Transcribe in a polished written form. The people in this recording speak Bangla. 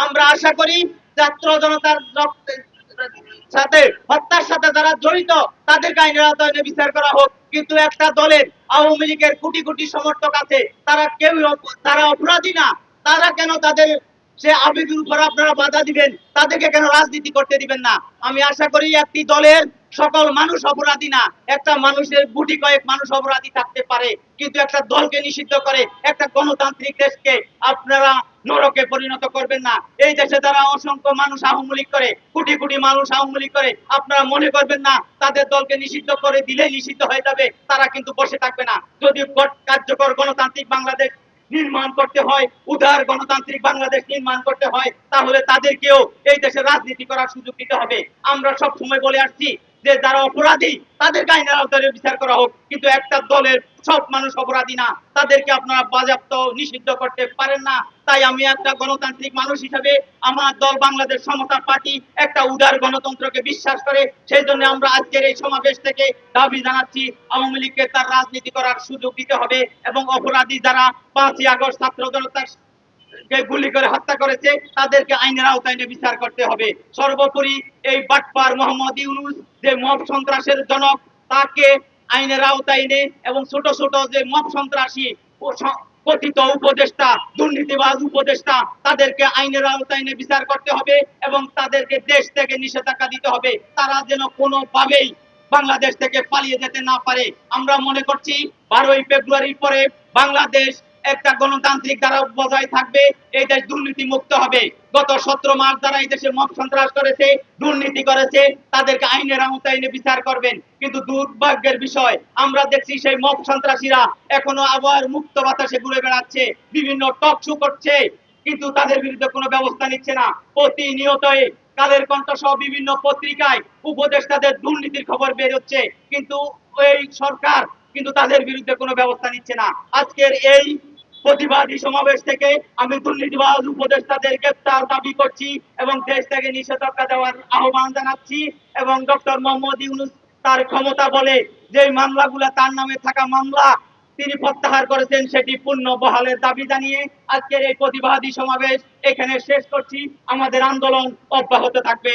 আমরা আশা করি ছাত্র জনতার সাথে হত্যার সাথে যারা জড়িত তাদেরকে আইনের আওতায় বিচার করা হোক। কিন্তু একটা দলের আওয়ামী লীগের কোটি কোটি সমর্থক আছে, তারা কেউ তারা অপরাধী না, তারা কেন তাদের সে আবেগের উপর আপনারা বাধা দিবেন? তাদেরকে কেন রাজনীতি করতে দিবেন না? আমি আশা করি একটি দলের সকল মানুষ অপরাধী না, একটা মানুষের গুটি কয়েক মানুষ অপরাধী থাকতে পারে, কিন্তু একটা দলকে নিষিদ্ধ করে একটা গণতান্ত্রিক দেশকে আপনারা নরকে পরিণত করবেন না। এই দেশে যারা অসংখ্য মানুষ আওয়ামী লীগ করে, কোটি কোটি মানুষ আওয়ামী লীগ করে, আপনারা মনে করবেন না তাদের দলকে নিষিদ্ধ করে দিলেই নিষিদ্ধ হয়ে যাবে, তারা কিন্তু বসে থাকবে না। যদি কার্যকর গণতান্ত্রিক বাংলাদেশ নির্মাণ করতে হয়, উদার গণতান্ত্রিক বাংলাদেশ নির্মাণ করতে হয়, তাহলে তাদেরকেও এই দেশে রাজনীতি করার সুযোগ দিতে হবে। আমরা সব সময় বলে আসছি যে যারা অপরাধী তাদেরকে আইনের আওতায় বিচার করা হোক, কিন্তু একটা দলের সব মানুষ অপরাধী না, তাদেরকে আপনারা বাজেয়াপ্ত নিষিদ্ধ করতে পারেন না। তাই আমি একটা গণতান্ত্রিক মানুষ হিসেবে আমার দল বাংলাদেশ সমতা পার্টি একটা উদার গণতন্ত্রকে বিশ্বাস করে, সেই জন্য আমরা আজকের এই সমাবেশ থেকে দাবি জানাচ্ছি আওয়ামী লীগকে তার রাজনীতি করার সুযোগ দিতে হবে এবং অপরাধী যারা 5ই আগস্ট ছাত্র জনতার গুলি করে হত্যা করেছে তাদেরকে আইনের আওতায় এনে বিচার করতে হবে। সর্বোপরি এই বাটপার মোহাম্মদ ইউনূস যে মব সন্ত্রাসের জনক, তাকে আইনের আওতায় এনে এবং ছোট ছোট যে মব সন্ত্রাসী ও কথিত উপদেষ্টা, দুর্নীতিবাজ উপদেষ্টা, তাদেরকে আইনের আওতায় এনে বিচার করতে হবে এবং তাদেরকে দেশ থেকে নিষেধাজ্ঞা দিতে হবে, তারা যেন কোনোভাবেই বাংলাদেশ থেকে পালিয়ে যেতে না পারে। আমরা মনে করছি 12ই ফেব্রুয়ারির পরে বাংলাদেশ একটা গণতান্ত্রিক ধারা বজায় থাকবে, এই দেশ দুর্নীতি মুক্ত হবে। গত 17 মাস যারা এই দেশে মব সন্ত্রাস করেছে, দুর্নীতি করেছে, তাদেরকে আইনের আওতায় এনে বিচার করবেন। কিন্তু দুর্ভাগ্যের বিষয় আমরা দেখছি সেই মব সন্ত্রাসীরা এখনো আবার মুক্ত বাতাসে ঘুরে বেড়াচ্ছে, বিভিন্ন টক শো করছে, কিন্তু তাদের বিরুদ্ধে কোনো ব্যবস্থা নিচ্ছে না। প্রতিনিয়তই কালের কণ্ঠ সহ বিভিন্ন পত্রিকায় উপদেষ্টাদের দুর্নীতির খবর বের হচ্ছে, কিন্তু এই সরকার কিন্তু তাদের বিরুদ্ধে কোনো ব্যবস্থা নিচ্ছে না। আজকের এই প্রতিবাদী সমাবেশ থেকে আমি দুর্নীতিবাজ উপদেষ্টাদের গ্রেপ্তার দাবি করছি এবং দেশ থেকে নিষেধাজ্ঞা দেওয়ার আহ্বান জানাচ্ছি এবং ডক্টর মোহাম্মদ ইউনূস তার ক্ষমতা বলে যে মামলাগুলো তার নামে থাকা মামলা তিনি প্রত্যাহার করেছেন সেটি পূর্ণ বহালের দাবি জানিয়ে আজকের এই প্রতিবাদী সমাবেশ এখানে শেষ করছি। আমাদের আন্দোলন অব্যাহত থাকবে।